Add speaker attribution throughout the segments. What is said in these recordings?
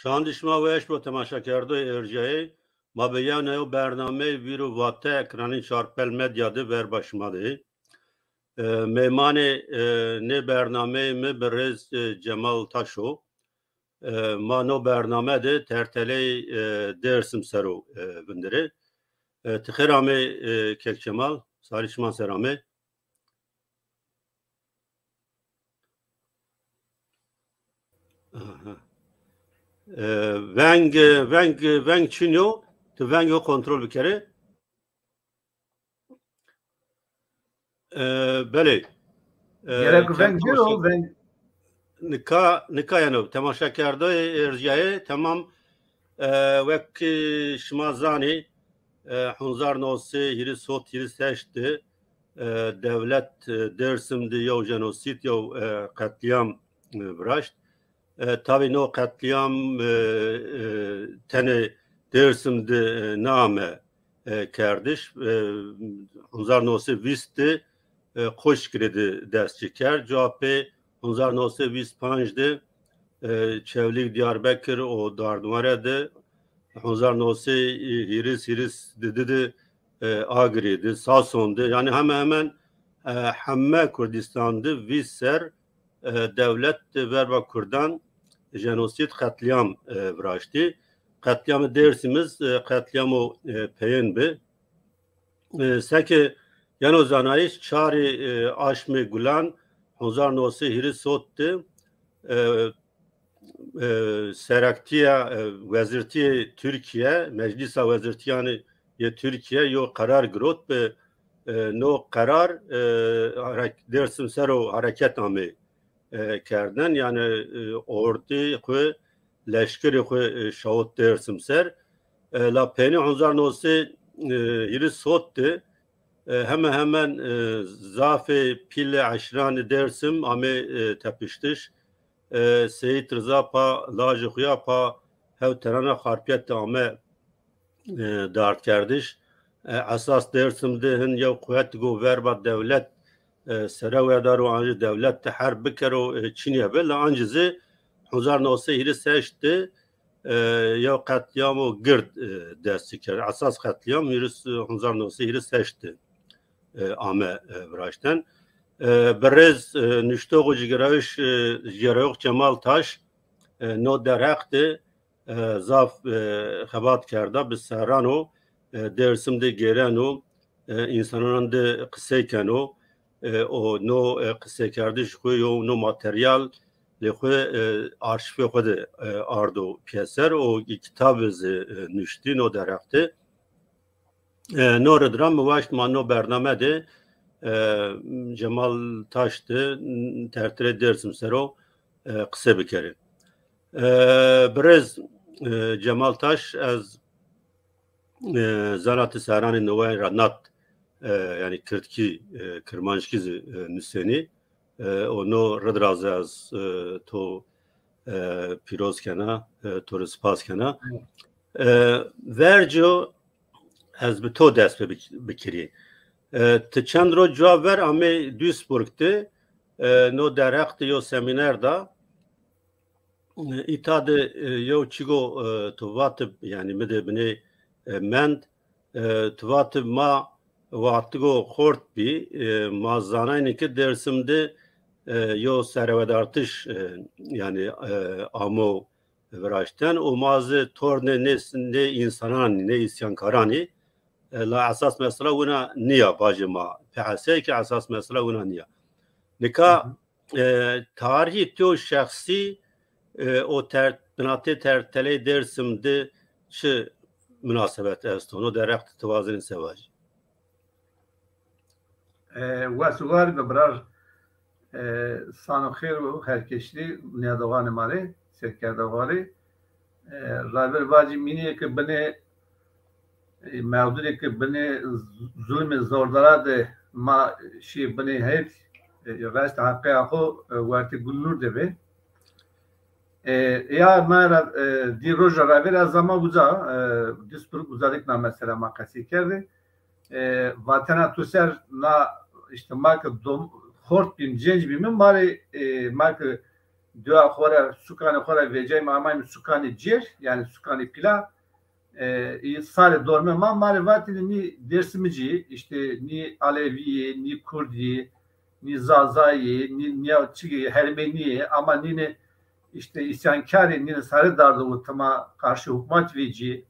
Speaker 1: شاندشما ویش با تماشا کرده ارجایی ما بیان او برنامه ویرو واته اکرانی شارپل مدیا ده بر باشماده میمان نه برنامه می برز جمال تاشو ما نو برنامه ده ترتلی درسم سرو بندره تخیرامه کل جمال سالیشمان سرامه ونگ چینیو تو ونگو کنترل بکره بله
Speaker 2: gerek ونگ جو ونگ
Speaker 1: نکا یعنی تماشا کرده ارجایه تمام وک شما زانی 1993 هیری صوت هیری سشت devlet Dersim'de ya jenosit ya katliam vraşt. Tabii no katliam tane Dersim'de name kardeş. 1920'de koş kredi ders çeker. Cevapı 1925'de çevlik Diyarbakır o Dardumare'de 1920 hiris dedi Agri'di, Sason'du. Yani hemen Hemme Kürdistan'dı. Visser devlet verba Kürdan jenosit katliam vraştı. Katliamı dersimiz katliamı peyin seki yano zanayiş çari aşmi gulan 1920 hiris sottu. Seraktiya Vezirtiye Türkiye Meclisa Vezirtiyanı ye Türkiye yo karar grot be no karar dersim sero hareket amı kerden yani ordu ku leşkeri ku şahut dersim ser la peni 1920 yeri sotte hemen zafe pille aşran dersim amı tepiştiş Seyit Rıza pa lajı xuya pa hev terana xarpiyet ame dart kardiş asas dersimde hin yev kuvvet go verba devlet serawe daru anji devlet te her bikero Çin'e bella anjizi 1920 hiri seçti yev katliam o gird dersi ker asas katliam hiri 1920 hiri seçti ame vraşten برز نشتوق جگرایش جگرایش جمال تاش نو درخت زاف خبات کرده به سهرانو درسم ده گرانو انسانان ده قصه کنو او نو قصه کردش خوی و نو ماتریال لخوی آرشیف خود آردو پیسر او کتاب نشتی نو درخت نو ردرام واشت ما نو برنامه ده Cemal Taş'tı tertire dersim sero kısa bir kere. Biraz Cemal Taş az zanatı saranı novay ranat yani kırtki kırmançkizi nüseni onu radrazı az to piroz kana to spas kana verco az bir to ders bikiri te çend ro cevap ver ame Duisburg'te no derekt yo seminerda itade yo çigo tuvatı yani medebine mend tuvatı ma vatgo khort bi mazanayne ki dersimde yo servet artış yani amo vraşten o mazı torne ne insanan ne isyankarani لا اساس مساله ونا نيه باجما فحسي ki اساس مساله ونا نيه نکا tarihi تو şahsi o binatı tertele dersimde şu münasebet estonu derekt tevazun sevacı
Speaker 2: و سوار ببرار سانو خیر و هرکشلی نیادوان ماره سرکردواری رابر واجی مینیه که بنه موجوده که بنه ظلم زوردارا ده ما شی بنه هیت راست حقه آخو وقتی گلنور ده به یا ما دی روز رابر از زمان بودا دیسپورت بودادک نام مثلا ما قصی کرده وطنا تو سر نا işte marka خورد بیم جنج بیم ماری marka dua xora sukanı xora veceyim amayım sukanı cer yani sukanı pila sale dorme ma marivati ni dersimici işte ni Alevi ni Kurdi ni Zazayi ni Çigi Ermeni ama ni işte isyankari ni sarı dardı utama karşı hükümet veci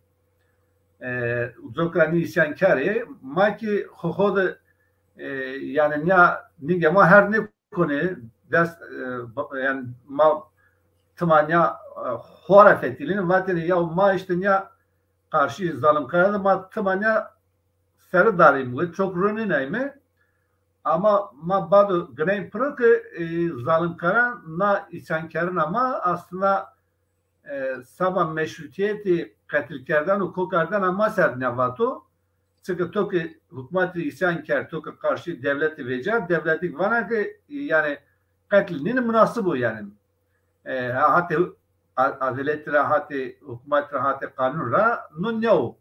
Speaker 2: uzokra ni isyankari ma ki hohoda yani ne ma her ne konu ders yani ma tımanya hora fetilin vatini ya ma işte ya karşı zalim karadı ma tımanya sarı darıyım bu çok rönü neymi ama ma badu gneyn pro ki zalim kara na isyankarın ama aslında sabah meşrutiyeti katilkerden hukukardan ama serdinavato çünkü toki hükümeti isyankar toki karşı devleti veca devleti vana ki yani katilinin münasip bu yani hatta adalet rahatı hükümet rahatı kanun ra nun yav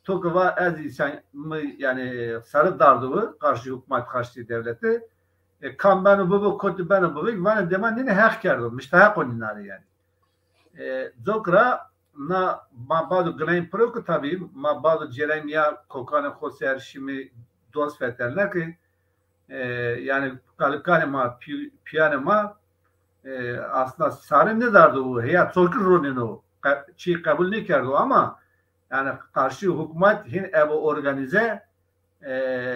Speaker 2: toki va az isyan yani sarı dardığı karşı hükümet karşı devleti kan beni bu kötü beni bu vana demen ne hak kerdo müstahak onları yani zokra na ma badu gneyn pro tabii ma badu ceremya kokanı hoser şimdi dost veterler ki yani kalıkane ma piyane ma aslında sarı ne dardı o ya çolkur ronino çi kabul ne kerdo ama yani karşı hükümet hin ev organize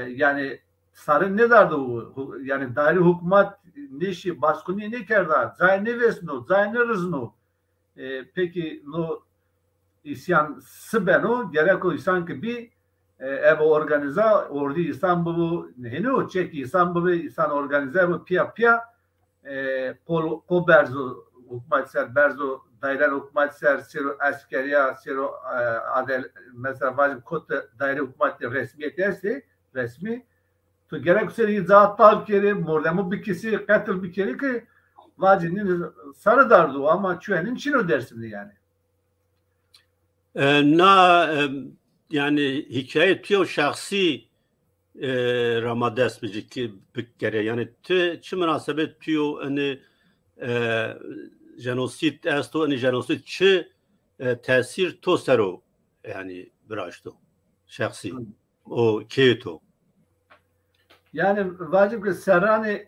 Speaker 2: yani sarı ne dardı o yani daire hükümet neşi baskını ne kerda zay ne vesno zay ne rızno peki no isyan sıbeno gerek o isyan ki bir ev organiza ordu İstanbul'u heno çek İstanbul'u organize bu pia ko berzo hükümet ser berzo daire hükümet ser sero askeriya sero adel mesela vacim kod daire hükümet resmiyet ise resmi to gerek seri zat tal kere mordemu bir kişi katil bir kere ki vacinin sarı dardı ama çüenin çino dersindi yani.
Speaker 1: Yani hikaye tüyo şahsi Ramades ki bir kere yani çi münasebet tüyo hani jenosit esto hani jenosit çi tesir to sero yani bıraştı şahsi o keto.
Speaker 2: Yani vacip ki serrani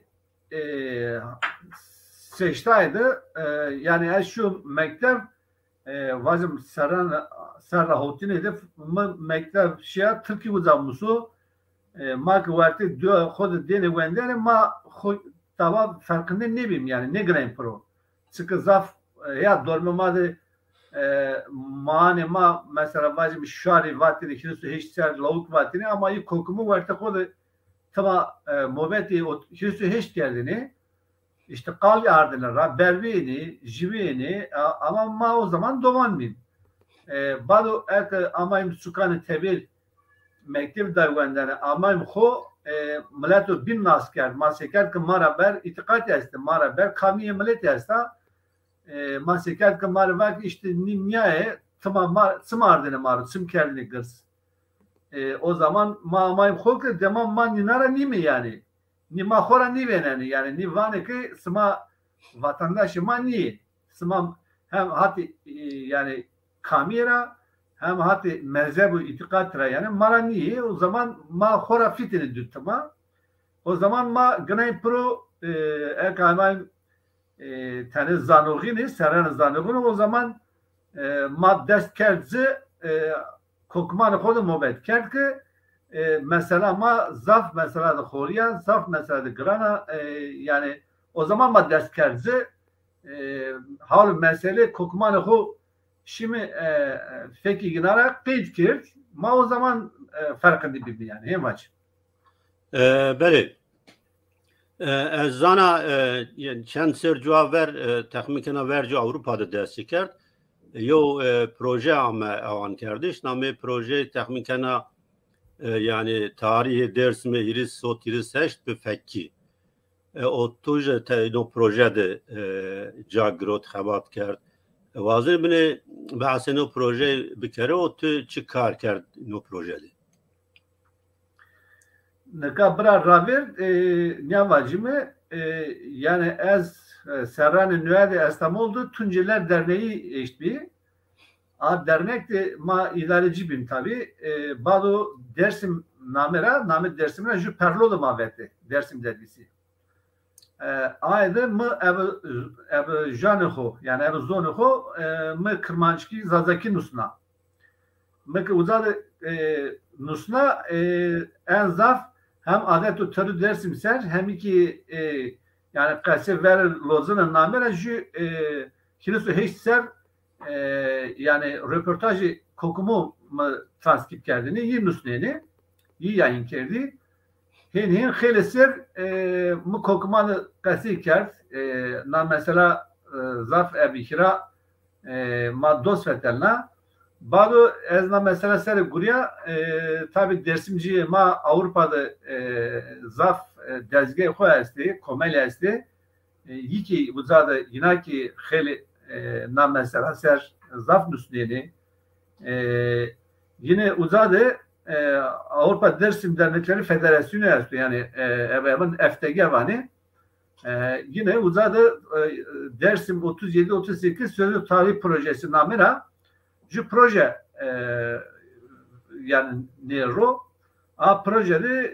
Speaker 2: seçtaydı yani şu mektep vazim serra hotinede mektep şia Türkiye uzammusu mak vakti diyor kod dene göndere ma tava farkında ne bileyim yani ne Gneyn Pro çünkü zaf ya dormamadı mane ma mesela vazim şari vatini hiç ser lavuk vatini ama iyi kokumu vakti kod tava mobeti hiç geldiğini İşte kal yardımına, bervini, jivini ama ma o zaman domanmayayım. Bado ek amayım sukanı tebil mektep davranlarına amayım ho milletu bin asker maseker ki mara ber itikat yasta mara ber kamiye millet yasta maseker ki mara ber işte niye tamam sımardını mar sımkerli gırs o zaman ma amayım ho ki demam man ninara nimi yani ni mahora ni veneni yani ni vane ki sma vatandaşı ma ni sma hem hati yani kamera hem hati mezhebu itikatra yani mara ni o zaman ma hora fitini düttama o zaman ma Gneyn Pro ekayman tane zanogini seran zanogini o zaman ma dest kerzi kokman kodu mobet kerki mesela ma zaf mesela da Xoriya zaf mesela da Grana yani o zaman ma ders kerzi hal mesele kokmanı ho şimdi feki ginara qeyd kirt ma o zaman farkında bir yani hem aç.
Speaker 1: Beli zana yani çend ser cevap ver tahminkena verci Avrupa'da ders kert yo proje ama avan kardeş name proje tahminkena yani tarihi ders mi iris sot iris heşt bir fekki o tuje no projede jagrot xabat kert vazir bine bahse no proje bikere o tu çıkar kert no projede
Speaker 2: ne kabra raver ne vacime yani az Serrani Nüvede İstanbul'da Tunciler Derneği eşbi. A dernek de ma idareci bin tabi. Bazı Dersim namı Dersim'e ju perlolu maveti Dersim dergisi. Ayda mı ev janıho yani ev zonuho mı Kırmançki Zazaki Nusna. Mı uzadı Nusna en zaf hem adet törü Dersim ser hem iki yani kase ver lozunun namera ju kilisu hiç ser yani röportajı kokumu transkript kerdini iyi Nusneni iyi yayın kerdi. Hin xelesir mu kokumanı kase kerd na mesela zaf ebikira ma dost vetelna bazı ezna mesela ser gurya tabi dersimci ma Avrupa'da zaf dezge xoyasti komelyasti yiki uzada yine ki xeli na mesela ser zaf nusneni yine uzadı Avrupa Dersim Dernekleri Federasyonu yaptı yani evvelin FTG vani yine uzadı Dersim 37-38 sözlü tarih projesi namına şu proje yani nero a projede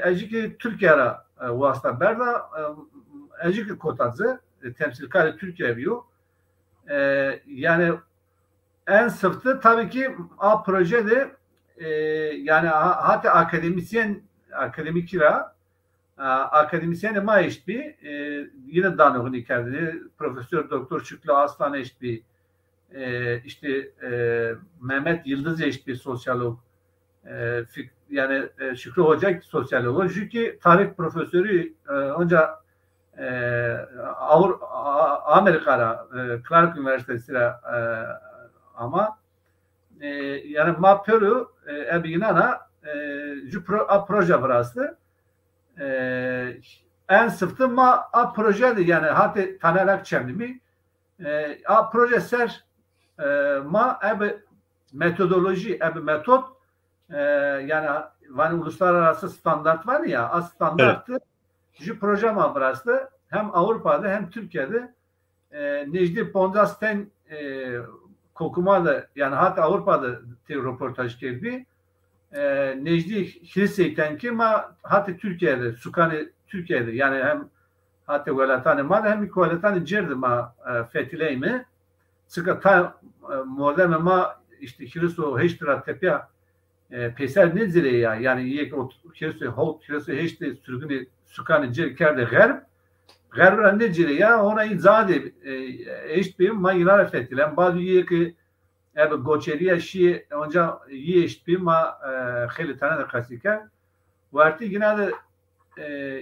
Speaker 2: eciki Türkiye'ye vasıta berda eciki kotazı temsilkari Türkiye diyor yani en sıftı tabii ki a projede yani hatta akademisyen ma eşitbi yine danıgın ikerdi Profesör Doktor Şükrü Aslan eşitbi işte Mehmet Yıldız eşitbi sosyolog yani Şükrü Hoca sosyolog çünkü tarih profesörü önce Amerika'da Clark Üniversitesi'ne ama yani mapörü ebinana proje burası en sıftı ma a projeydi yani hatta tanelak çemlimi a proje ser ma eb metodoloji eb metot yani van uluslararası standart var ya a standartı şu proje ma burası hem Avrupa'da hem Türkiye'de Necdi Pondasten kokumada yani hatta Avrupa'da röportaj geldi. Necdi Kilisey'ten ki ma hatta Türkiye'de Sukani Türkiye'de yani hem hatta velatani mal hem velatani cerdi ma fetiley mi sıkı ta modern ma işte Kiliso heştira tepe peser ne zile ya yani yek o Kiliso heşte sürgünü Sukani cer kerde Garra ne cire ya ona izade eşitbim ma yılar fetilen bazı yeki ebe goçeriya şi onca yi eşitbim ma xeli tane de kasika varti yine de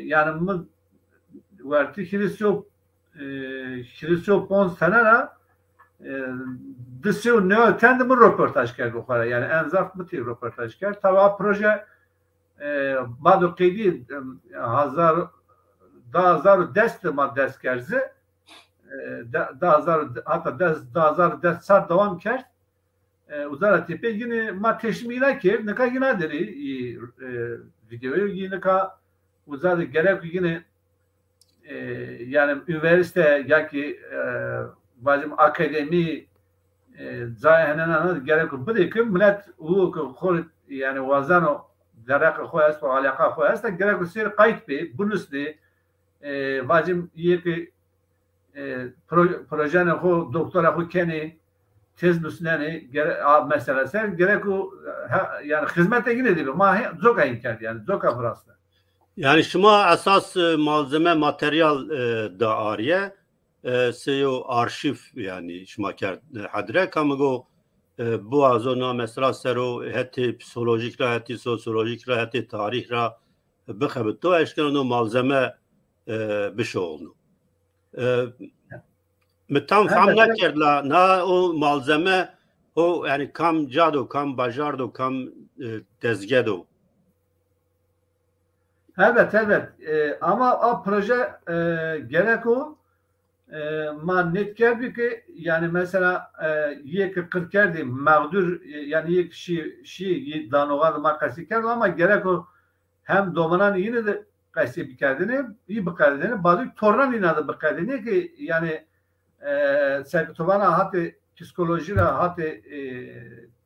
Speaker 2: yani mı varti Hristo Pons tanara dışu ne ötendi mi röportaj kar bukhara yani en zaf mı ti röportaj kar tava proje bazı kedi hazar da dest ma dest kerzi da dest sar devam kert uzara tepe yine ma teşmila ker ne ka yine deri videoyu yine ka uzara gerek yine yani üniversite ya ki bazı akademi zahenana gerek bu da ki millet o khol yani wazano derek khoyas ve alaka khoyas da gerek sir kayıt be bunusli vacim yeki projenin o doktora o keni tez nusneni mesela sen gerek o yani hizmete yine değil ma zoka imkan yani zoka burası.
Speaker 1: Yani şuma esas malzeme materyal da ariye seyo arşiv yani şuma kerd hadre kamago bu azona mesela sero heti psikolojik ra heti sosyolojik ra heti tarih ra bixebit to eşkeno malzeme bişoğlu. Tam famla kerdla na o malzeme o yani kam cado kam bajardo kam tezgedo.
Speaker 2: Evet ama o proje gerek o net geldi ki yani mesela yek 40 kerdi mağdur yani yek şey danoğadı makası kerdi ama gerek o hem domanan yine de قصی بکردنه این بکردنه بعدی توران ایناده بکردنه که یعنی سرکتوبان حتی پسیکولوژی را حتی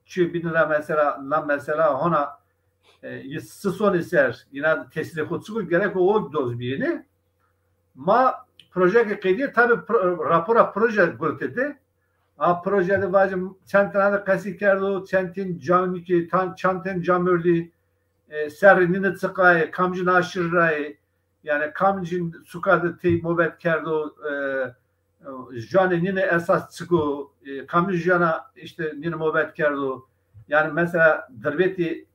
Speaker 2: چی بینره mesela ona سسون سر اینا تسلیح خودسو gerek o doz biyene ma proje که قیدی tabi rapora proje gurtedi a projede vacım çend tane qasi kerdo çentin cami ki çanten camörli serinin tıkay kamcın aşırray yani kamcın sukadı tey mobet kerdo jane nine esas çıku kamcın jana işte nine mobet kerdo yani mesela drbeti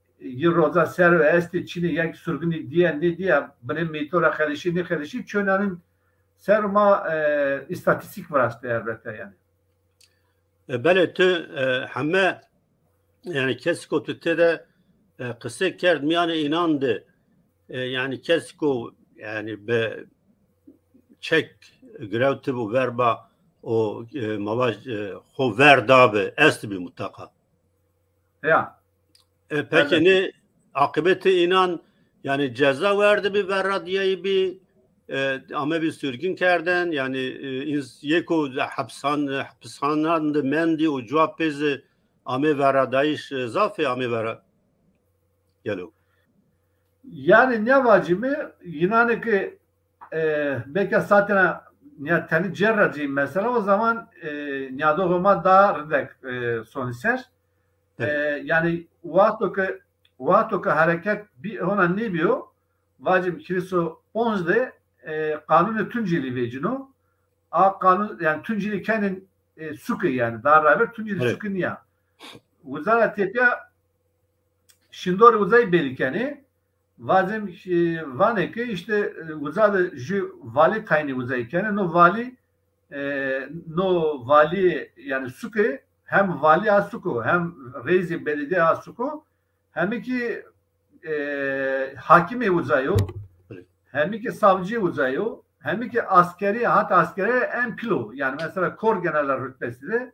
Speaker 2: Roza ser ve esti Çin'i yak sürgünü diye ne diye benim mitora kardeşi ne kardeşi çönanın serma istatistik var aslında elbette yani.
Speaker 1: Belki hemme yani kesko tütte de kısa kerd yani inandı yani kesko yani be çek grevti bu verba o mavaj ho verda be esti bir mutlaka.
Speaker 2: Ya.
Speaker 1: Peki evet. Ne akıbeti inan yani ceza verdi bir verradiyeyi bir ama bir sürgün kerden yani yeko hapishanede mendi o cevap bezi ama verradayış zafi ama verra gelo.
Speaker 2: Yani ne vacimi yine ki belki zaten niyetini cerracıyım mesela o zaman niyadoğuma daha rıdak son iser. Yani vato ki hareket bir ona ne diyor? Vacim kiriso 11'de kanunu tünceli vecino. A kanun yani tünceli kendin suku yani daha beraber tünceli evet. Suku niye? Uzara tepiya şindor uzay belikeni vacim vane ki işte uzada ju vali tayni uzayken no vali yani suku hem vali asuku hem reisi belediye asuku hem ki hakimi uzayo hem ki savcı uzayo hem ki askeri hatta askeri en pilo yani mesela kor general rütbesi de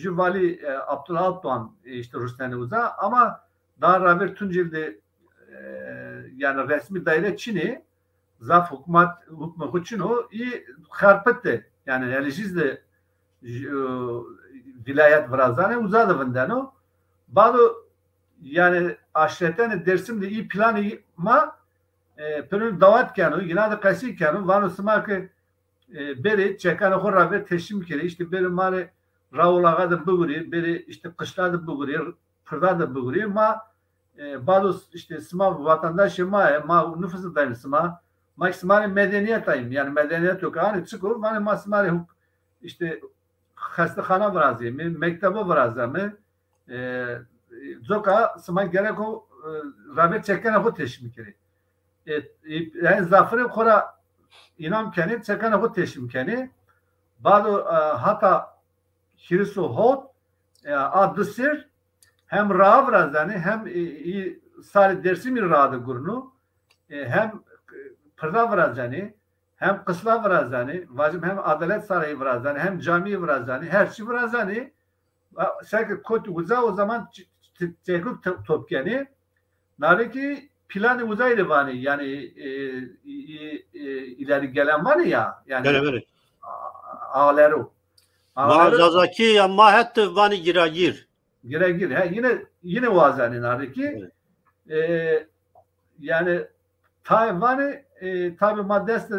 Speaker 2: vali Abdullah Altuğan işte Ruslan'ı uza ama daha beraber Tunceli'de yani resmi daire Çin'i zaf hükümet Çin'i iyi harpetti yani elişizde vilayet vrazane uzadı vindano. Bazı yani aşiretten dersimde iyi planı ma pönün davat kanu yine de kasi kanu vanu smak beri çekan horra ve teşim kere işte beri mare raulaga da buguri beri işte kışladı buguri fırda buguri ma bazı işte sıma vatandaşı ma nüfusu dayanısıma maksimal medeniyet ayım yani medeniyet yok hani çıkıyor yani maksimal işte hastahana vrazı mı, mektebe vrazı mı, zoka sıma gerek o rağbet çeken o teşvik kere. Yani zafiri kora inam keni çeken o teşvik keni. Bazı hatta hirisu hot adı sir hem rav vrazani hem sari dersi mi radı gurnu hem pırda vrazani hem kısla vrazani, vacim hem adalet sarayı vrazani, hem cami vrazani, her şey vrazani. Sanki kötü uza o zaman çekip topkeni. Nareki planı uzaylı vani yani ileri gelen var ya yani.
Speaker 1: Evet.
Speaker 2: Ağları.
Speaker 1: Vazazaki ama hatta vani giragir.
Speaker 2: Giragir. Yine vazani nareki. Evet. Yani Tayvan'ı tabi maddesi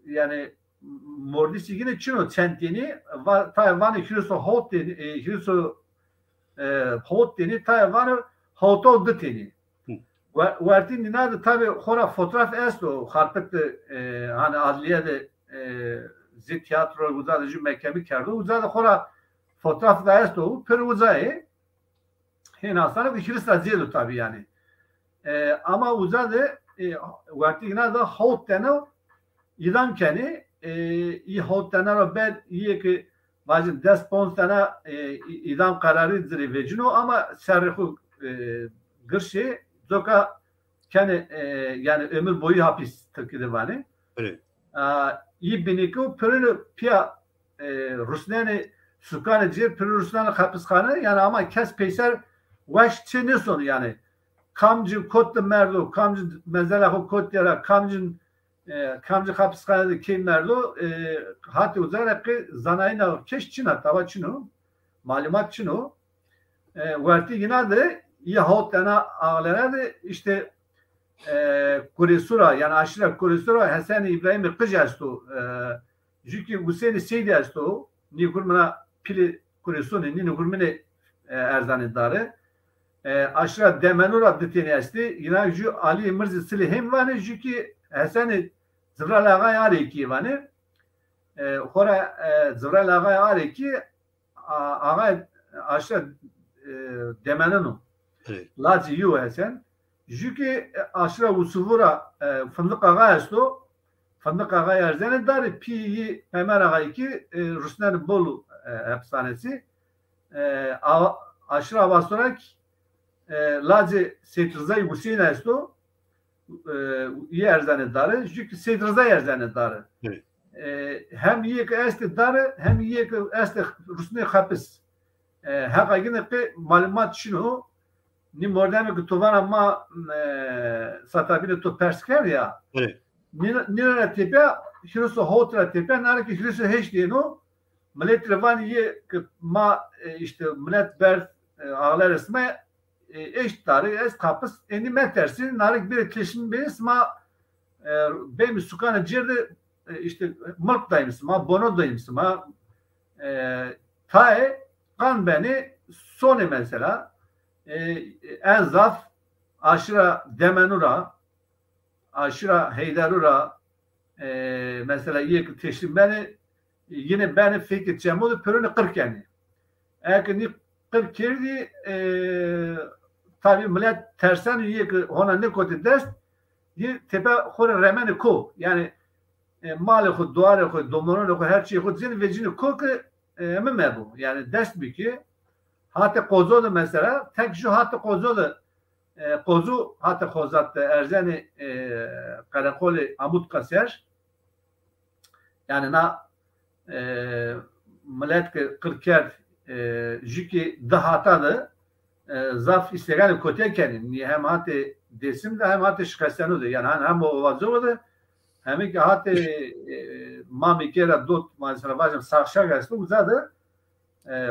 Speaker 2: yani mordisi yine Çin'o çentini Tayvan'ı hiriso hot deni Tayvan'ı hoto dıteni vertin ninadı tabi hora fotoğraf esto harpette hani adliyede zit tiyatro uzadıcı mekkebi kerdi uzadı hora fotoğraf da esto per uzayı hinasana bir hirisa ziyelu tabi yani ama uzadı vaktiğine de hot deno idam keni iyi hot deno bel iyi ki bazı despons deno idam kararı ziri vecino ama serhu gırşı zoka keni yani ömür boyu hapis Türkiye'de vani.
Speaker 1: Evet.
Speaker 2: İyi biniku pürünü pia Rusnani sukanı cir pürü Rusnani hapishane yani ama kes peyser vaş çene sonu yani kamcı kotlu merdo, kamcı mezela kot yara, kamcı hapishanede kim merdo, hatta uzak zanayına keş çina, tava çino, malumat çino, verti yine de ya hotana ağlara da işte Kuresura yani aşırı Kuresura Hasan İbrahim kız asto, çünkü Hüseyin Seydi asto, ni kurmana pili Kuresuna ni kurmana erzanedare. Aşra demenura deteni asti yine ju Ali Mirza Silihim vane ju ki Hasan Zıvral Ağa yari ki vane hora Zıvral Ağa yari ki Ağa aşra demenunu Lazi yu Hasan ju ki aşra usuvura Fındık Ağa asto Fındık Ağa erzane dar piyi Ömer Ağa ki Ruslan Bolu hapishanesi aşra avasorak Lazi Seytrizay Hüseyin asto iyi erzanedare çünkü Seytrizay erzanedare hem iyi ki esti dare hem iyi ki esti Rusne hapis hakikaten ki malumat şunu ni modern ki tovan ama satabile to persker ya nire tepe hirosu hotra tepe nare ki hirosu hiç diyeno millet revan iyi ki ma işte millet ber ağlar resme eş tarih es kapıs eni metersin narik bir etkileşim beyiz ma benim sukana cirde işte mılk dayımız ma bono dayımız ma tae kan beni sonu mesela en zaf aşıra demenura aşıra heydarura mesela iyi teşlim beni yine beni fikir cemulu pörünü 40 yani eğer ki 40 kirdi tabi millet tersen üye ki ona ne kodu dest tepe hore remeni ko yani mali ko duare ko domonu ko her şeyi ko zin vecini ko ki emme bu yani dest bir ki hatta kozodu mesela tek şu hatta kozodu kozu hatta kozatta erzeni karakoli amut kaser yani na millet ki 40 jiki dahatadı zaf istegan koteken hem hati desim de hem hati şikastanu da yani hem o vazoda hem ki hati mamikera dot mesela vajam sakşa gastı uzadı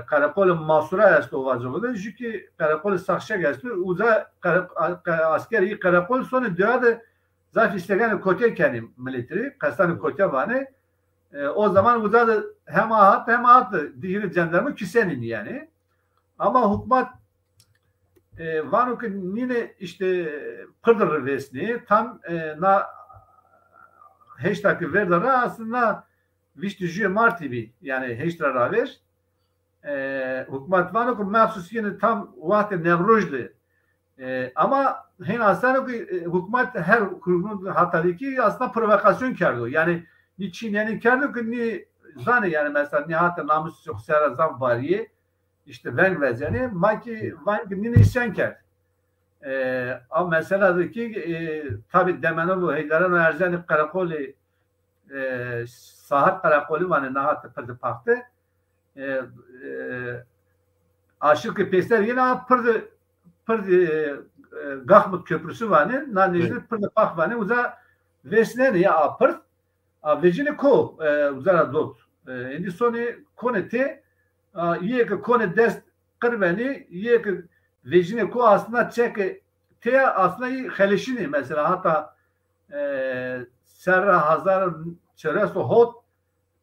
Speaker 2: karakol masura gastı o vazoda jiki karakol sakşa gastı uza askeri karakol sonu diyordu zaf istegan koteken militeri kastanu kotevane o zaman uzadı hem hat dihiri jandarma küsenin yani ama hükümet Vanuk'un yine işte Pırdır resmi tam na hashtag'ı verdiler aslında viştücü martibi yani hashtag raver hükümet Vanuk'un mahsus yine tam vakti nevrujdu ama hem aslında hükümet her kurumun hatadaki aslında provokasyon kardı yani niçin yani kardı ki ni zani yani mesela nihatta namus çok sera zam variye işte ben vezeni maki vanki nine isyan kert. Ama mesela ki tabi demene bu heydaran erzeni karakoli sahat karakoli vane nahat pırdı paktı aşık peser yine pırdı gahmut köprüsü vane nanizli pırdı pak vane uza vesne ya pırt vecini ko uzara dot indi sonu konete ye ki konu dest kırveni ye ki vecine ko aslında çek te aslında xeleşini mesela hatta serra hazar çereso hot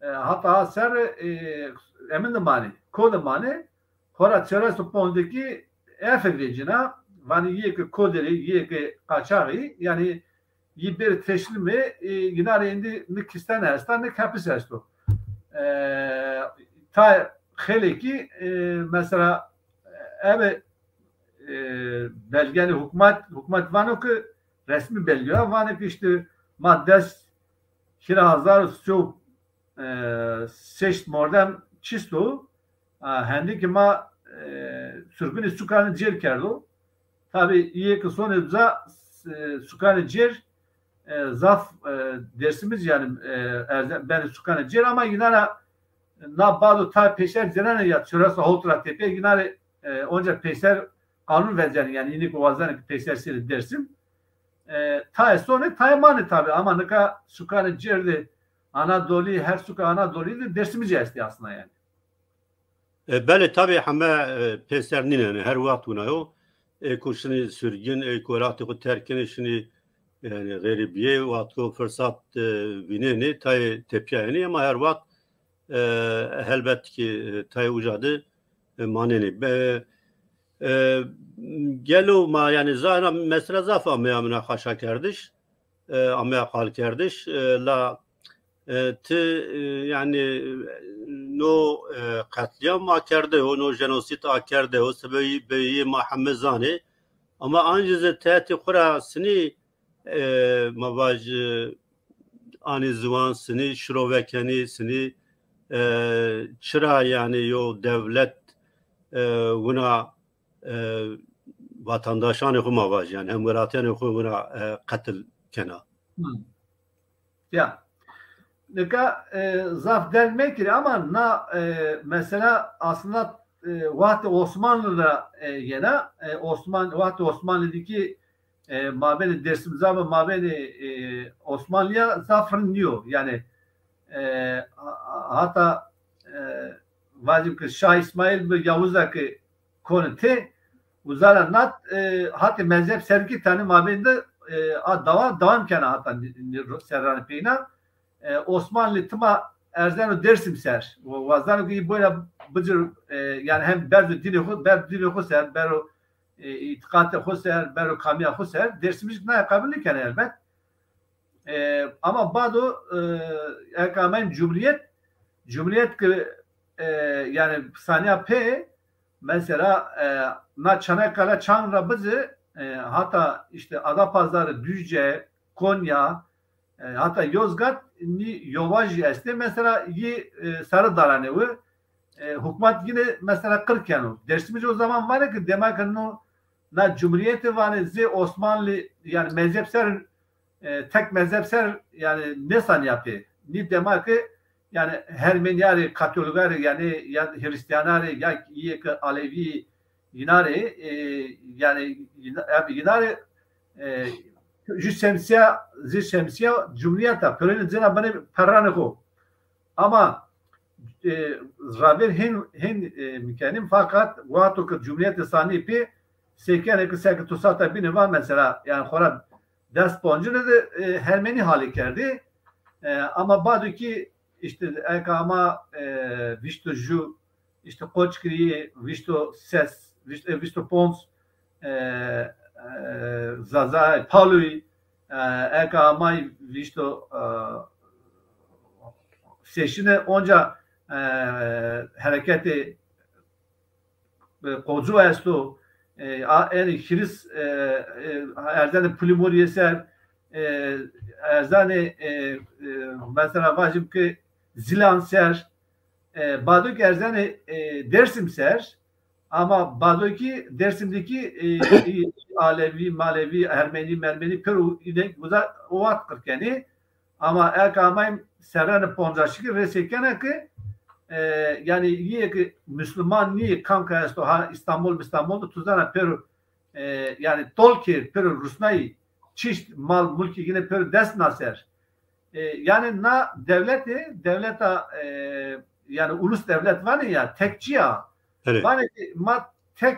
Speaker 2: hatta ser emin de mani ko da mani hora çereso pondaki efe vecina vani ye ki koderi ye ki kaçarı yani bir teşlimi yine indi nikistan aslan ne kapis asto ta hele ki mesela evet belgeli hükümet vanı ki resmi belge vanı ki işte maddes kirazar su seçt mordem çisto hendi ki ma sürgün sukanı cer kerdo tabi iyi ki sonuçta sukanı cer zaf dersimiz yani ben sukanı cer ama yine na bazı ta peşer cenane ya çırası hotra tepe yine onca peşer kanun vereceğini yani yeni kovazdan pesersiyle dersim. Ta sonra taymanı tabi ama ne kadar sukanı cerdi Anadolu her suka Anadolu'yu da dersimiz istiyor aslında yani.
Speaker 1: بله tabi همه پسر نینه هر وقت اونایو کوشنی سرگین کوراتی کو ترکنشنی yani garibiye وقت کو fırsat vineni tay tepiyeni ama her vakt elbette ki tay ucadı maneni gelo ma yani zahra mesela zafa meyamına haşa kerdiş amya kal kerdiş la te yani no katliam ma kerde o no jenosit a kerde o sebebi beyi Muhammezane ama ancak tehti kurasını mavaj ani zıvan sını şrovekeni sını çıra yani yo devlet buna vatandaşan oku mavaj yani hem veratiyan oku buna katil kena.
Speaker 2: Ya Nika zaf delmektir ama mesela aslında vakti Osmanlı'da yine vakti Osmanlı'daki mabedi dersimiz ama mabedi Osmanlı'ya zafrın diyor. Yani hatta vacip ki Şah İsmail bir Yavuz'daki konuti uzara nat hatta mezhep sergi tane mabedinde devam kena hatta serrani peyna Osmanlı tıma Erzanu Dersimser vazdan ki böyle bıcır yani hem berdu dili huser beru itikatı huser beru kamiya huser dersimiz ne kabul ken elbet ama bado ekamen cumhuriyet ki yani saniye p mesela na Çanakkale Çankırı bızı hatta işte Adapazarı Düzce Konya hatta Yozgat ni Yovaj este mesela yi sarı daranevi hükümet yine mesela 40 yani dersimiz o zaman var ki demek ki na cumhuriyeti var z Osmanlı yani mezhepsel tek mezhepsel yani ne san yapıyor ni demek ki yani Ermeniyari Katolikler yani ya Hristiyanari ya Alevi yinare yani yinare şemsiye cumhuriyete pöreni zina bana perranı ko ama rabir hin mikanim fakat vatu ki cumhuriyete sani pi sekene ki seki tusata bini var mesela yani khora ders poncunu da Ermeni hali kerdi ama badu ki işte ekama vişto ju işte koçkriye vişto ses vişto pons Zaza Paului eka amai visto seçine onca hareketi kozu esto en Hris erzane Primoryeser erzane mesela vacip ki Zilanser baduk erzane Dersimser ama badoki Dersim'deki Alevi, Malevi, Ermeni, Peru ile burada ovat kırkeni ama ekamayım serane poncaşık resekene ki yani yiye ki Müslüman niye kanka esto ha İstanbul'da tuzana Peru yani Tolkien Peru Rusnayı çift mal mülki yine Peru des naser yani na devlete yani ulus devlet var ya tekçi ya
Speaker 1: evet.
Speaker 2: Var ki tek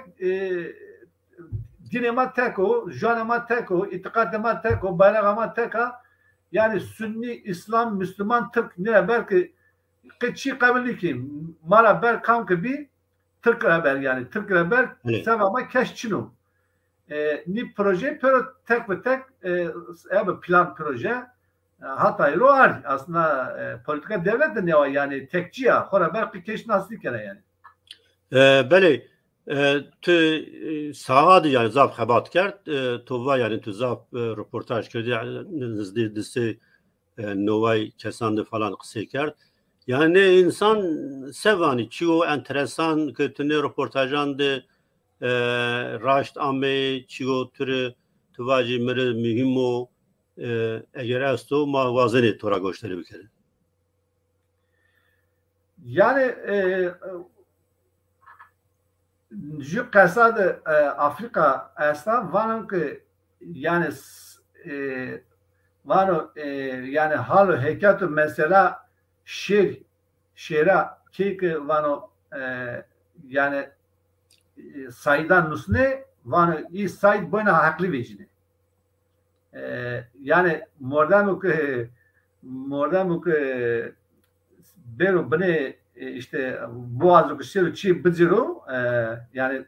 Speaker 2: dinema teko, janema teko, itikadema teko, bayrağıma teka yani Sünni, İslam, Müslüman, Türk ne belki kıçı kabili ki mara ber kam gibi Türk haber yani Türk haber sevama keşçinu ni proje pero tek ve tek plan proje hatta var aslında politika devlet de ne var yani tekçi ya hora belki keş nasıl kere yani
Speaker 1: بله تو ساعت yani zaf xebat kert tu yani tu zaf röportaj kedi nizdi disi novay kesandı falan kısa kert yani insan sevani çiğo enteresan kötüne röportajandı raşt ame çiğo türü tuvaci mire mühim o eğer esto ma vazeni tora gösteri bir kere
Speaker 2: yani ji qesad Afrika esna vanın ki yani vano yani halu hekatu mesela şera ki vano yani saydan nusne vano i sayt boyna haklı vecine yani mordam ki beru bine işte boğazı kışırı çi bıcırı yani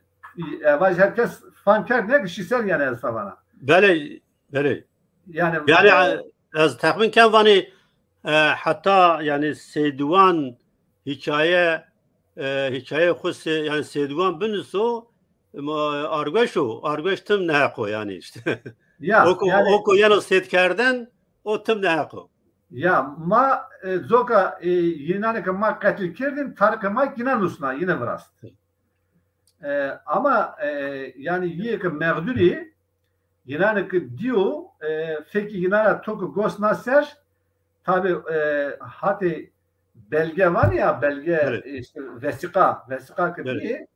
Speaker 2: evvel herkes fanker ne kişisel yani esnafana.
Speaker 1: Bele. Yani az tahmin kan vani hatta yani Seyduan hikaye xus yani Seyduan binüso argweş tüm ne hako yani işte.
Speaker 2: Ya
Speaker 1: oku yani setkerden o tüm ne hako.
Speaker 2: Ya ma zoka yine ma katil kirdim tarık ma yine nusna yine vrast. Ama yani yiyek mağduri yine ki diyor feki yine toku gosna ser tabi hati belge var ya belge
Speaker 1: evet.
Speaker 2: işte vesika ki
Speaker 1: evet.
Speaker 2: diye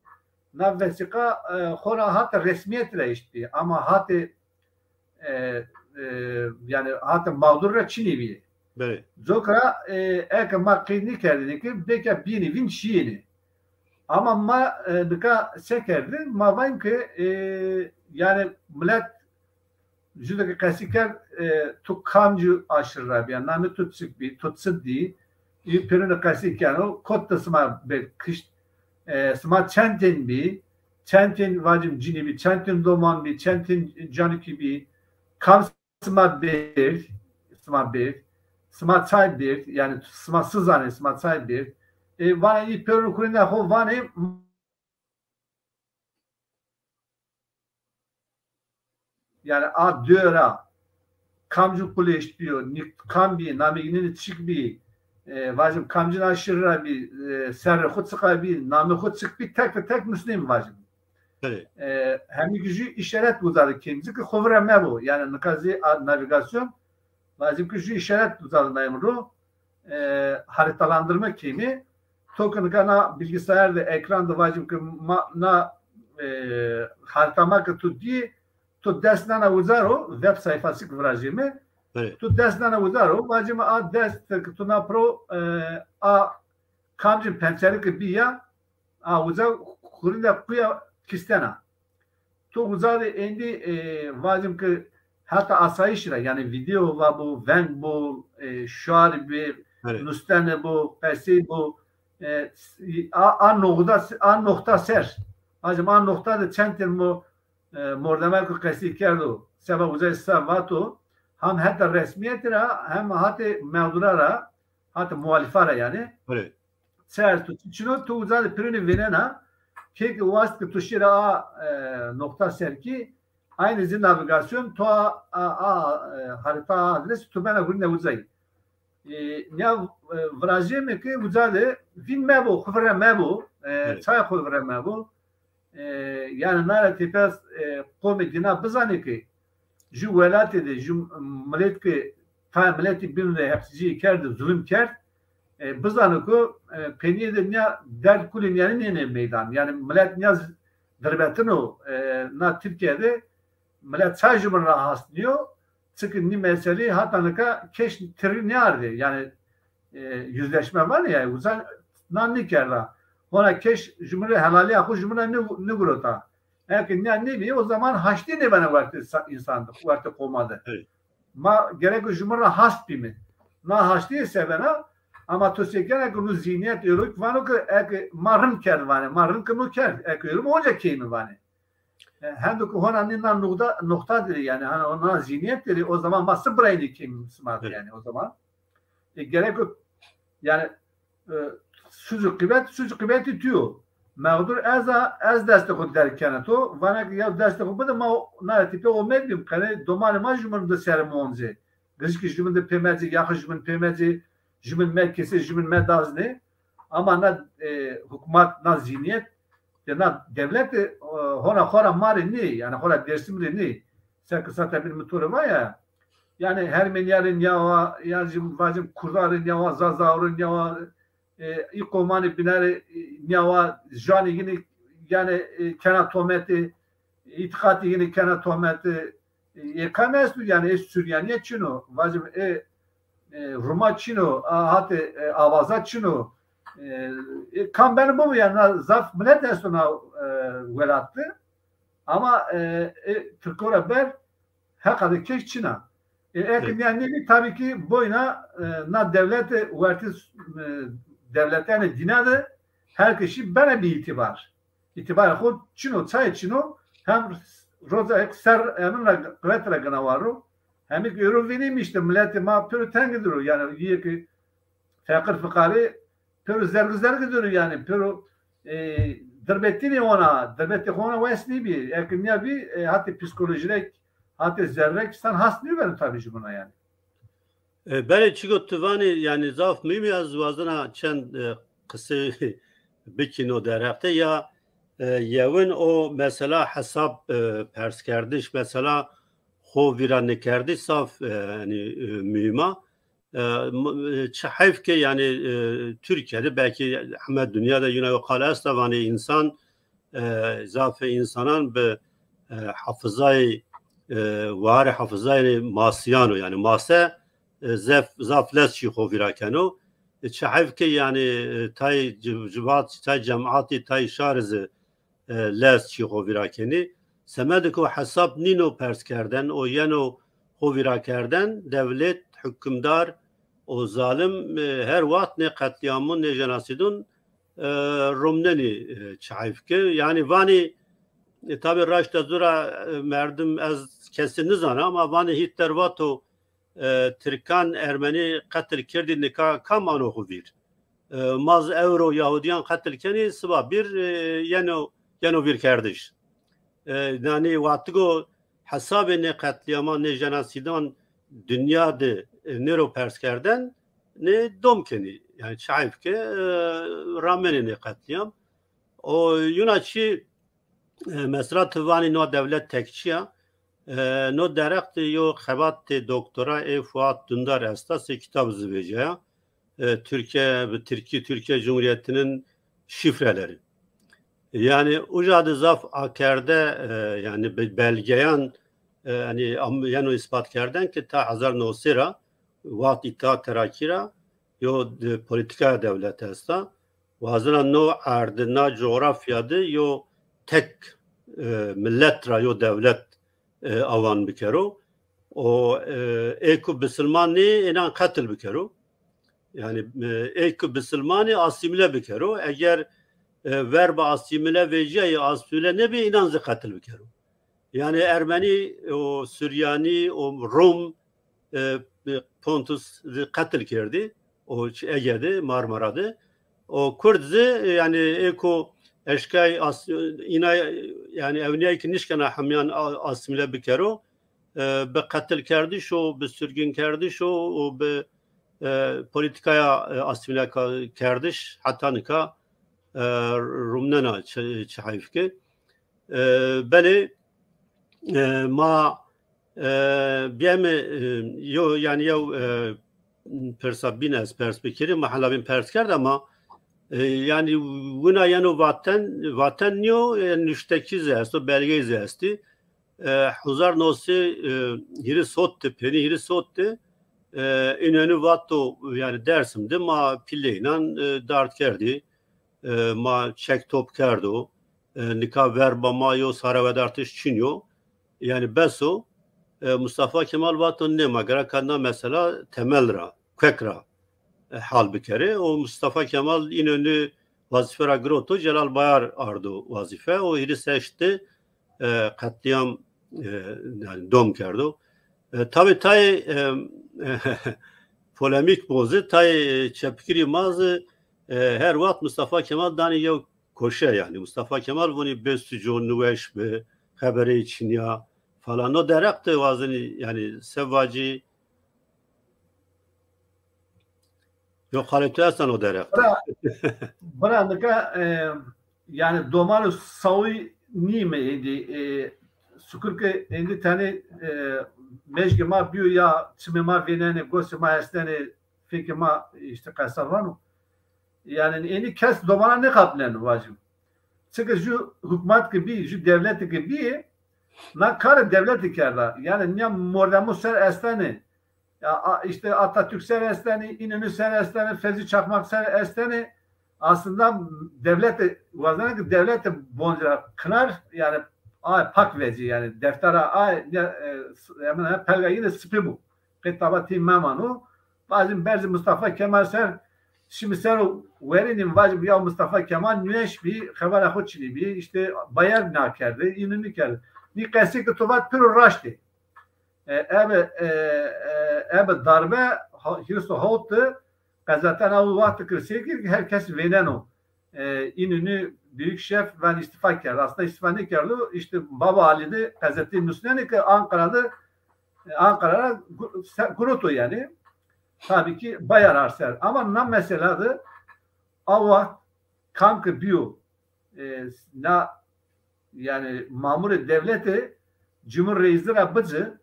Speaker 2: na vesika hora hatta resmiyetle işte ama hati yani hati mağdur Çin'i bir
Speaker 1: Evet.
Speaker 2: Zoka eka makini kerdini ki beka bini vin şiini. Ama ma beka sekerdi ma vayim ki yani millet jüdeki kasiker tu kamcı aşırı bir nami tutsuk bir tutsid di perine kasiker o kotta sma bir kış sma çentin vacim cini bir çentin doman bir çentin caniki bir kam sma bir smatsay bir yani smatsız hani smatsay bir vani perun kurine ho vani yani a döra kamcı kuleş diyor kambi namiginin çıkbi vacim kamcın aşırı bir serre khutska bir namı khutsik bir tek müslim vacim hem gücü işaret buzarı kendisi ki hovra bu yani nikazi navigasyon lazım ki şu işaret uzalmayım ru haritalandırma kimi token kana bilgisayarda ekranda vacim ki na haritama tu di tu desnana uzaro web sayfası vrajimi tu desnana uzaro vacim a dest tu na pro a kamcın pencere ki biya a uza kurinda kuya kistena tu uzarı endi vacim ki hatta asayişle yani video var bu veng bu şuar bir nustane bu pesi bu an nokta ser acım an nokta da çentin bu mordamel ku kesi kerdu sebep uzay savatu hem hatta resmiyetine hem hatta mevdurara hatta muhalifara yani ser tutucunu tu uzay pirini venena ki vast ki tuşira nokta ser ki aynı navigasyon to harita adres to bana gurne uzay ne vrajeme ki uzade vin mebo khvra mebo çay khvra mebo yani nara tipes qomi dina bizane ki ju velatı de ju millet ki ta milleti birine hepsi kerdi zulüm kerd bizane ko peniye de ne der kulin yani ne meydan yani millet ne derbetino na Türkiye'de millet sadece bunu rahatsızlıyor. Çünkü ni mesele hatanıka keş tiri ne ardı? Yani yüzleşme var ya uzan nanni kerla. Ona keş cümle helali yakı cümle ne gurota. Eğer ne bi o zaman haşti ne bana vardı insandı. Vardı komadı. Ma gerek cümle hast bi mi? Na haşti ise bana ama tosekene kunu zihniyet yoruk vano ki marın kervane. Marın kunu ker. Yorum olacak keymi vane. Hem de honanın noktadır yani hani ona zihniyetleri o zaman masum brain'i kim smart yani o zaman gerek yok yani sucuk kıbet diyor mağdur az destek derken to bana ya destek bu da ma na tipe o medium kale domal majmun da sermonze gıcık jümün de pemeci yakışımın pemeci jümün merkezi jümün medazne ama na hükümet na zihniyet yani devlet hora mari ne yani hora dersimli ne sen kısa tabi motoru var ya yani her milyarın ya yazım vacım kurdarın ya zazavrın ya ikomanı binari ya jani yine yani kena tometi itikati yine kena tometi yekamestu yani Süryaniye çino vazim Ruma çino hatta avaza çino kan benim bu yani zaf millet esuna verattı ama Türkora ber hakikaten keş çina yani tabii ki boyuna na devlet vertis devlet yani dinadı her kişi bana bir itibar خود چنو چای چنو هم روز اکثر امن قوت را گنوارو همی که یورو وینی میشته ملت ما پر تنگ درو yani یه که فقر فقاری پر زرگ درو yani پر دربتینی ona دربتی ona واسنی بی اگر نیا بی hatta psikolojik hatta zerrek sen hastıyor benim tabii buna yani.
Speaker 1: Beni çigottuvani yani zaf mimi az vazına çend kısa bikino derhafte ya yevin o mesela hesap pers kardeş mesela xo viran kardeş saf yani mühima çahif ki yani Türkiye'de belki Ahmet dünyada yine o kalas da yani insan zafe insanın be hafızayı var hafızayı masiyano yani masa zafles şi xo virakeno çahif ki yani tay civat tay cemaati tay şarızı لست چی خویرا کنی سمد کو حساب نینو پرس کردن او ینو خویرا کردن devlet hükümdar o zalim her vakt ne katliamın ne jenasidun romneni çayfke yani vani tabi raşta zura merdim az kesin nizana ama vani Hitler vato Türkan Ermeni katil kirdi nika kam ano khuvir maz euro Yahudiyan katil keni sıva bir yeno bir kardeş. Yani vaktigo hesabı ne katliama ne jenasidan dünyada nero pers kerden ne domkeni yani çayfke rameni ne katliam o yunaçi mesela tuvani no devlet tekçiya no direkt yo xebat doktora Fuat Dündar esası kitap ziveceya Türkiye Cumhuriyeti'nin şifreleri. Yani ucadı zaf akerde yani belgeyan yani yani ispat kerden ki ta 1900 vakt itaat terakira yo politika devlet esta vazına no ardına coğrafyada yo tek millet ra yo devlet avan bikero o eko Müslümani inan katil bikero yani eko Müslümani asimile bikero eğer verba asimile veciye asimile ne bir inancı katil bikero yani Ermeni o Süryani o Rum Pontus katil kerdi o Ege'de Marmara'da o Kürt'ü yani eko eşkay ina yani evniye ki nişkana hamyan asimile bikero be katil kerdi şu be sürgün kerdi şu o be politikaya asimile kerdiş hatta nika Rumnena çayfke beli ma biyeme yo yani yo persabines perspektifi mahalabin pers kerdi ama yani buna yani vatan niyo nüşteki zesti belge zesti huzar nosi hiri sotte peni hiri sotte inönü vatto yani dersimde ma pilleynan dart kerdi ma çek top kerdo nika verba ma yo saravedartış çinyo yani beso Mustafa Kemal vatto ne magara kanna mesela temelra kekra hal bir kere o Mustafa Kemal İnönü vazifera groto Celal Bayar ardu vazife o iri seçti katliam yani dom kerdo tabi tay polemik bozu tay çepkiri mazı her vakt Mustafa Kemal dani yo koşa yani Mustafa Kemal bunu bestucu nüveş be haberi için ya falan o derekte vazını yani sevvacı yok halde aslan o derek.
Speaker 2: Brandıka yani domaru savi nime edi sukurke endi tane mecgema biyo ya çimema venene gosima estene fikima işte kasavano yani eni kes domana ne kaplen vacım Çünkü şu hükümet gibi, şu devlet gibi na kar devlet kerda. Yani ne mordamı ser estani. Ya işte Atatürk ser estani, İnönü ser estani, Fevzi Çakmak ser estani. Aslında devlet vazana ki devlet bonca kınar yani ay pak veci yani deftara ay yani pelga yine sıfır bu. Kitabati memanu. Bazı Mustafa Kemal ser şimdi ser verinin vacib ya Mustafa Kemal Güneş bir haber akıçlı bir işte bayar nakerdi, İnönü kerdi. Ni kesik tuvat pür raştı. Ebe darbe histo hattı gazetten o vakti kırsaydı ki herkes veneno. İnönü büyük şef ben istifa kerdi. Aslında istifa ne kerdi? İşte Baba Ali'de gazete Müslümanı ki Ankara'da kurutu yani. Tabii ki bayar arser. Ama ne mesela da ama kankı biyo na yani mamur devleti Cumhur Reisleri abıcı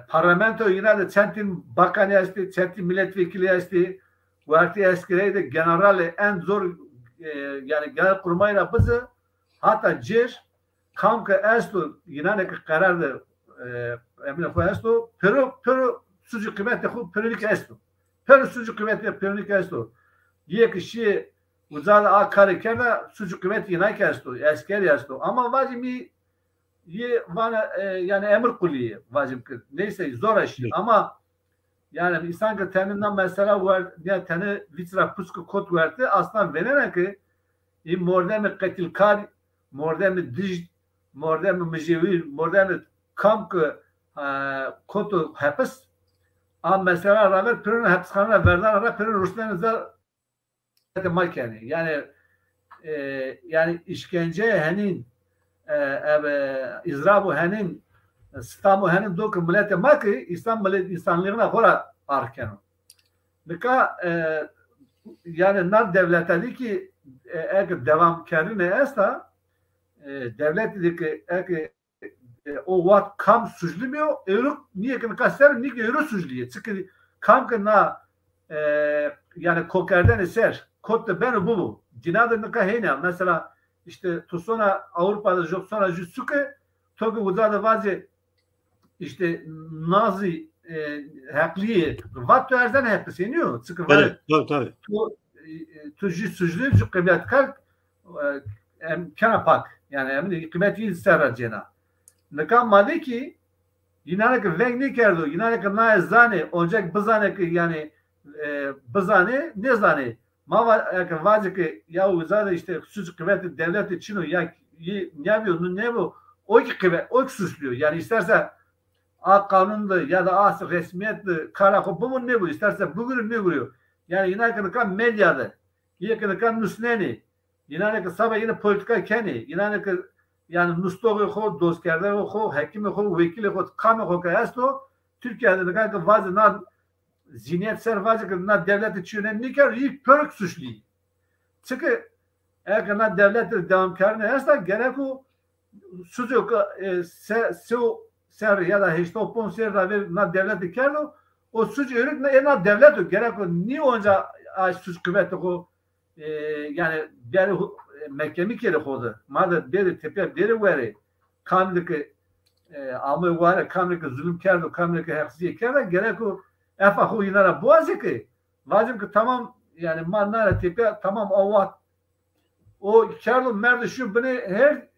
Speaker 2: parlamento yine de çentin bakanı esti, çentin milletvekili esti, varti eskireydi generali en zor yani genel kurmayla bizi hatta cer kamka estu yine ne karardı emine koyastu pero sucuk kıymetli peronik estu pero sucuk kıymetli peronik estu diye kişi uzada akarı kerda sucuk kıymetli yine estu esker estu ama vacimi ye bana yani emir kuliye vacip kır neyse zor aşı ama yani insan ki teninden mesela var ya teni vitra pusku kod verdi aslında verene ki mordemi katilkar mordemi dij mordemi mecevir mordemi kamk kodu hapis ama mesela rağmen pürün hapishane verden ara pürün Ruslanızda makeni yani işkence henin izrabu henin İstanbul henin dok millete maki İstanbul insanlarına hora arkenu. Nika yani nar devleti ki eğer devam kerine esta devlet dedi ki eğer o vat kam suçluyor Euruk niye ki kasar niye Euruk suçluyor çünkü kam ki na yani kokerden eser kotte ben bu cinadı nika heyne mesela işte Tusona Avrupa'da Joksona Jusuke Toki uzada vazı işte Nazi hakliye vat erden hep seniyor çünkü var
Speaker 1: tabii
Speaker 2: tu suçlu ju kıymet kalk kana pak yani kıymeti isteracena ne kan madde ki yine ki vegni kerdo yine ki na zane olacak bizane ki yani bizane ne zane Mava vazı ki ya uzada işte suç kıymetli devlet için ya ne yapıyor ne bu o ki kıymet o suçluyor yani isterse A kanunda ya da A resmiyetli karakol bu mu ne bu isterse bugün ne vuruyor yani yine ki medyada yine ki Müslümanı yine ki sabah yine politika kendi yine ki yani nustoğu ho dostkerde ho hakimi ho vekili ho kamu ho kayasto Türkiye'de de kanka vazı zihniyet servacı ki devlet için ne kadar ilk pörük suçlu çünkü eğer ki devlet devamkarına yazsa gerek o sucuk ser ya da hiç topon ser da ver na devlet kerdo o suç örük na devlet gerek o niye onca suç kuvveti o yani bir mekemi kere hoda madde bir tepe bir veri kamlık ama var kamlık zulüm kerdo kamlık haksızlık kerdo gerek o efahu yinara boğazı ki vacip ki tamam yani manlara tepe tamam Allah o kerdo merde şu bunu her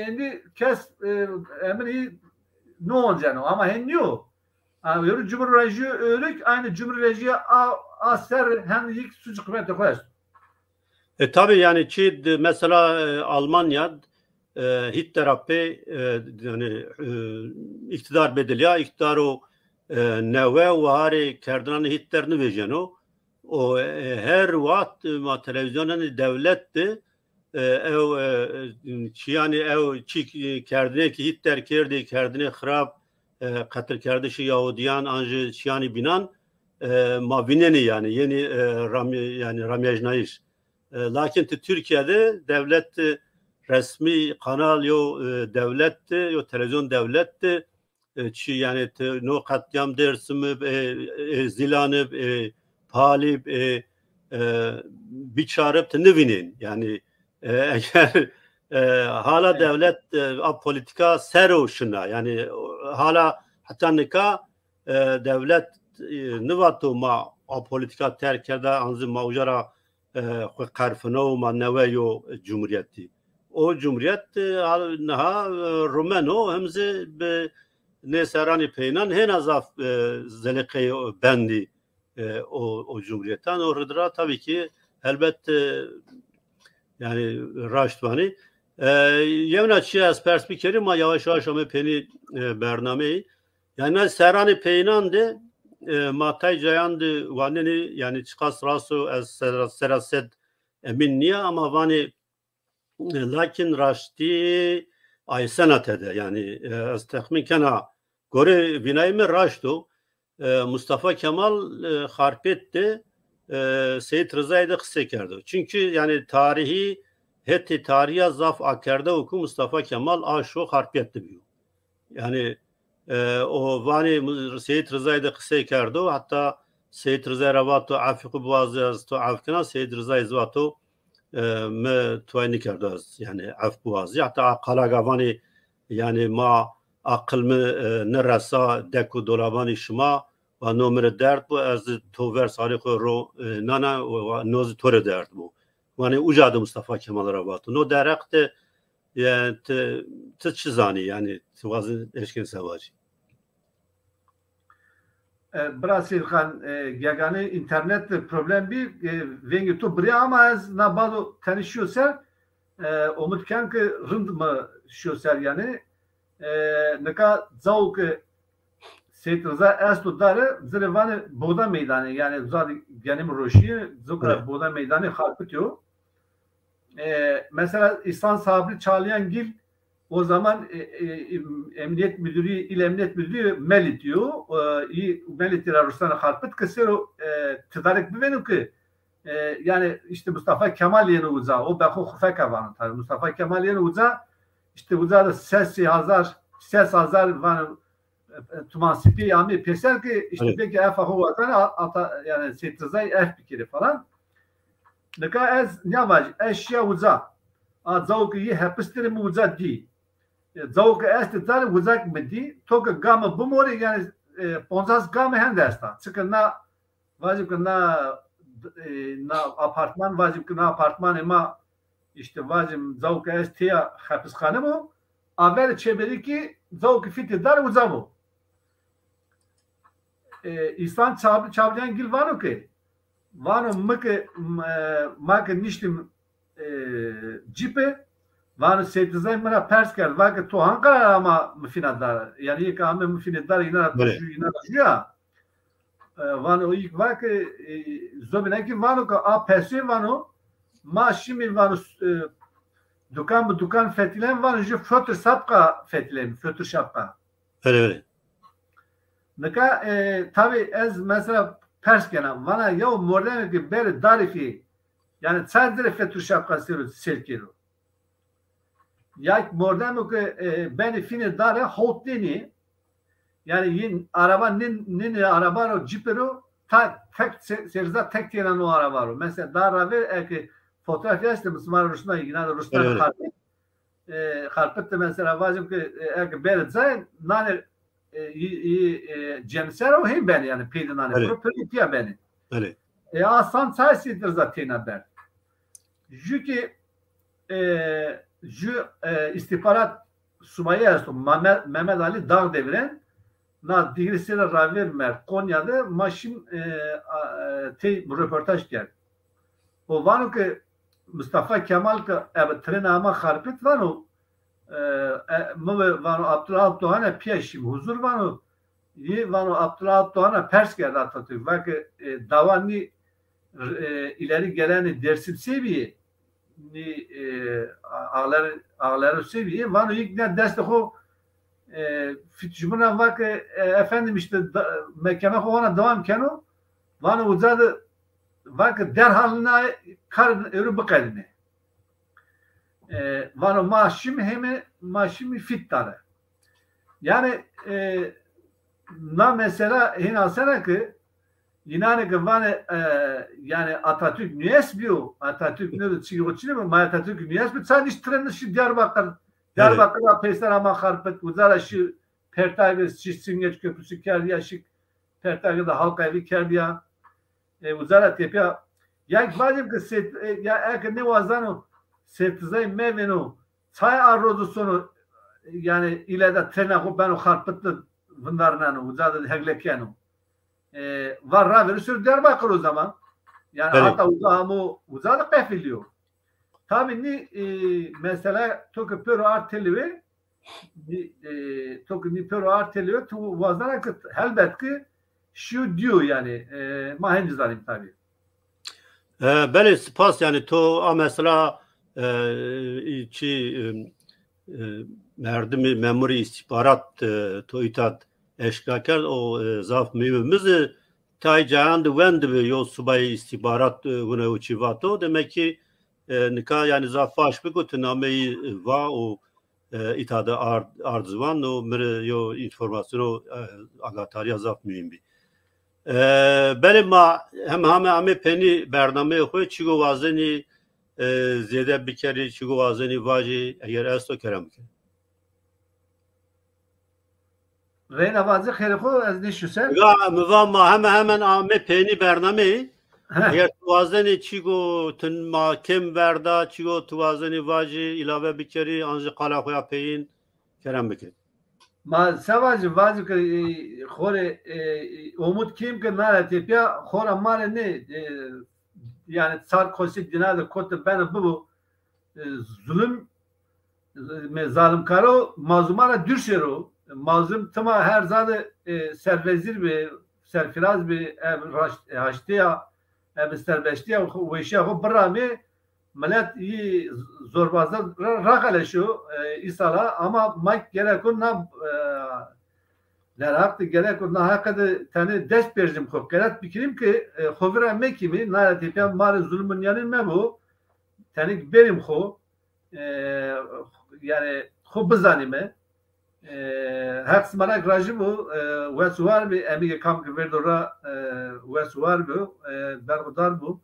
Speaker 2: şimdi kes emri ne olacağını ama henüz ama Cumhurbaşkanı örük aynı Cumhurbaşkanı aser hem ilk sucuk kuvveti koyar.
Speaker 1: Tabii yani ki mesela Almanya hit tarafı yani iktidar bedeliya iktidar o neve ve hari kerdanı hitlerini vejen o her vaat televizyonun devletti yani kerdine ki hitler kerdi kerdine xrab katır kerdişi Yahudiyan anjı yani binan mavineni yani yeni yani ramyajnayış lakin Türkiye'de devlet resmi kanal yo devletti yo televizyon devletti yani no katliam dersimi zilanı palip biçarıp nevinin yani eğer hala devlet politika seruşuna yani hala hatta nika devlet nıvatı ma politika terkede anzı mavjara karfına ma neveyo cumhuriyeti o cumhuriyet naha Romano hemze be ne serani peynan hen azaf zelekayı bendi o cumhuriyetten o rıdra tabii ki elbette yani raştvani yevna çi az perspektifi ma yavaş yavaş ama peni bernameyi yani serani peynan de matay cayandı vaneni yani çıkas rasu az seraset emin niye ama vani lakin raşti ay senatede yani az tahmin kana gore binayme raştu Mustafa Kemal harpetti Seyit Rıza'yı da kısa kerdi. Çünkü yani tarihi heti tarihe zaf akerde oku Mustafa Kemal aşo harpetti diyor. Yani o vani Seyit Rıza'yı da kısa kerdi. Hatta Seyit Rıza Ravato afiku boğazı to afkına Seyit Rıza'yı zvato me tuayni kerdi yani af boğazı. Hatta kalagavani yani ma akıl mı nerasa deku dolabani şuma و نمره درد بود از تو ورسالی خو رو نه و نوز طور درد بود یعنی اوجاد مصطفی کمال را باتو نو درخت yani te çizani yani tuvazı eşkin savaşı.
Speaker 2: Brasilkan yagane internet problem bir vengi to bre ama az na bazı tanışıyorsa umutkan ki rınd mı şoser yani neka zavuk Seyit Rıza Erstudar'ı zirvani Boğda Meydanı yani zaten genim roşi zukra Boğda Meydanı harpıtıyor. Mesela İhsan Sabri Çağlayangil o zaman Emniyet Müdürü, İl Emniyet Müdürü Melit diyor. Melit Ruslan'a harpıt kısır tıdarık bir benim ki yani işte Mustafa Kemal yeni uza o bakı kufeka var tabii Mustafa Kemal yeni uza işte uza da ses hazar var tumansipi ami peser ki işte evet. Peki efahu vatan yani Seyit Rıza'yı bir kere falan neka ez ne var eşya uza zavuk iyi hepistiri mi uza di zavuk ez tar uzak mı di toka gama bu mori yani ponzas gama hendesta çünkü na vacip na apartman vacip na apartman ama işte vacip zavuk ez tiya hapishane mu haber çeberi ki zavuk fitidar uza mu İhsan Çavlayangil var o ki var o mıkı niştim cipe var Seyit Rıza'yı mıra pers geldi var ki tohan karar ama müfinadlar yani ilk ame müfinadlar inanıyor var o ilk var ki zobine ki var o ki a persi var o ma şimdi var dukan fethilen var o fötür sapka fethilen fötür şapka
Speaker 1: öyle
Speaker 2: Neka tabi ez mesela pers gene bana ya modern ki beri darifi yani sadece fetür şapkası selkiro ya modern ki beni fini dare hotdeni yani yin araba nin araba o cipero tek serza tek tiran o araba o mesela dara ve ki fotoğraf yazdı Müslüman Rus'una yine Rus'tan harpet mesela vacip ki beri zayn nane cemser hem ben yani pedinane proprietya beni.
Speaker 1: Evet.
Speaker 2: Asan sayesidir zaten haber. Çünkü istihbarat subayı Mehmet Ali Dağdeviren na diğerisiyle Raver Mer Konya'da maşin röportaj geldi. O var ki Mustafa Kemal ki tren ama harpet var o vano Abdullah Doğan'a piyaşim huzur vano vano Abdullah Doğan'a pers geldi Atatürk ve ki davani ileri geleni dersim seviye ağları seviye vano ilk ne destek o fitçumuna var ki efendim işte mekeme kovana devam keno vano uzadı var ki derhalına kar örü bıkalını vano maaşım hem maaşım fittare. Yani na mesela hinasana ki İnanın ki yani Atatürk niyes biyo. Atatürk ne çıkıyor çile mi? Atatürk niyes bi sen iş trenin şu Diyarbakır. Diyarbakır'a peşler ama karpet uzara şu Pertagız Çiçingeç köprüsü kerdiya şık Pertagız'da halka evi kerdiya uzara tepe ya bazım ki ya eğer ne vazano setizay meveno çay arrozu sonu yani ileride trene ben o karpetli bunlarla uzada heglekenu var ra sür Diyarbakır o zaman. Yani evet. Hatta uzağını kefiliyor. Tabii ni mesela toku pero arteliyor toku ni pero arteliyor tu vazana ki elbette şu diyor yani mahenci zalim tabii.
Speaker 1: Beni spas yani to mesela merdimi memuri istihbarat to itat eşkaker o zaf mühimimiz tay cahandı vendi yo subay istihbarat buna uçivato demek ki nika yani zafaş bir kutunameyi va o itada arzvan o mere yo informasyonu agatariya zaf mühim bi benim hem peni bername xoy çigo vazeni ziyade bir kere çigo vazeni vaji eğer esto kerem ki
Speaker 2: Reyna bazı xerixo az ne şusen?
Speaker 1: Ya mıvama hemen ame peni bername eğer tuvazeni çigo tün mahkem verda çigo tuvazeni vaji ilave bir kere anji kala xoya peyin kerem ki
Speaker 2: Ma savacı vazı ki xore umut kim ki nara tepya xora mare ne yani Sarkozy dinada kotu ben bu zulüm zalim karo mazlumara düşero mazlum tama her zade servezir bir serfiraz bir haştiya serbestliya ve işe brami millet iyi zorbazlar rakaleşo isala ama mak gerekun na Lerakt gerekun na hakikaten tane dest berjim xop gerat bikirim ki xovra mekimi na tepem mar zulmün yanılma bu tane benim xo yani xo bizanime haks marak rajim bu vesuar bir emige kam verdora vesuar bu darudar bu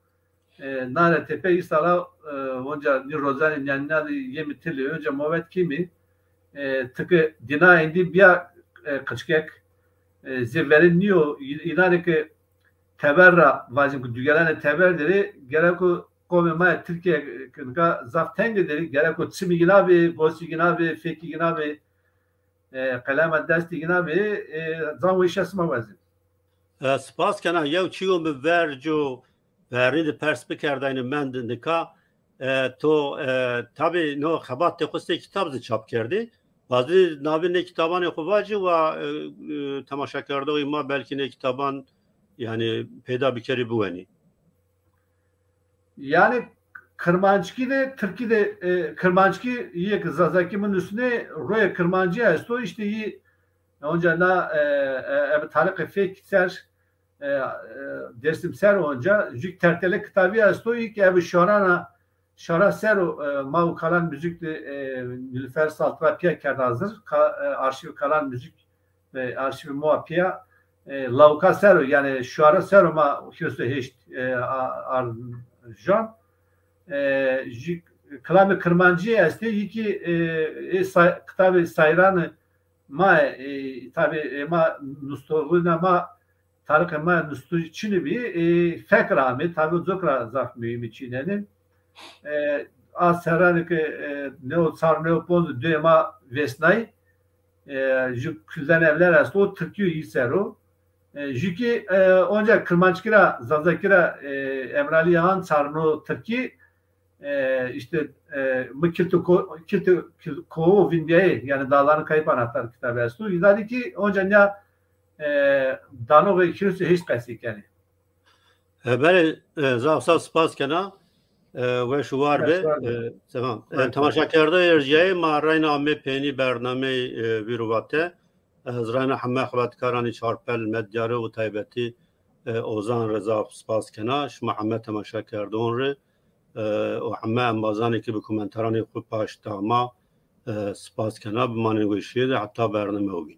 Speaker 2: nare tepe isala onca ni rozani yanına yemitili önce movet kimi tıkı dina indi bir kıçkek zirverin niyo inanı ki teberra vazim dügelene teberdiri gereko komema Türkiye kınka zaftengediri gereko tsimi ginabi bosi ginabi feki ginabi kalama desti ginabi zanvu işesma vazim
Speaker 1: spas kana yev çigo me verjo verinde perspekerdayını mendindika to tabi no xabat tekoste kitabı çap kerdi bazı nabine kitaban okuvacı ve tamaşa kerdi ima belki ne kitaban yani peyda bir kere bu
Speaker 2: yani Kırmancıki de Türkiye'de Kırmancıki iyi zazakimin üstüne roya Kırmancı esto işte iyi onca na tarık fek ser dersim ser onca jük tertele kitabı esto ilk ev şara ser mav kalan müzik Nilüfer Saltrapiya kerdi hazır arşiv kalan müzik ve arşiv muapiya lavka ser yani şara ser ma hiçbir hiç arjan Kılamı Kırmancı esti iki kitabı sayranı ma tabi ma nustoluna ma tarık ma nustu çini bir fekrami tabi zokra zaf mühimi çinenin aseranik ne o sar ne o poz dema vesnay külden evler esti o Türkiye hisero jiki onca Kırmancıkira Zazakira Emrali Yahan sarno Türkiye işte kiltu ko vindiye yani dağların kayıp anahtar kitabı estu. İzadi ki onca ne dano ve kirüsü hiç kasik yani.
Speaker 1: Ben zavsa spas kana ve şu var be tamam. Tamaşakerde erceği marayna ame peni bername viruvate zrayna hamme xabatkarani çarpel medyarı ve taybeti Ozan Reza spas kana şma hamme tamaşakerde onre و همه انبازانی که به کومنترانی خود پاشته ما سپاس کنه به من نگوشید حتی برنامه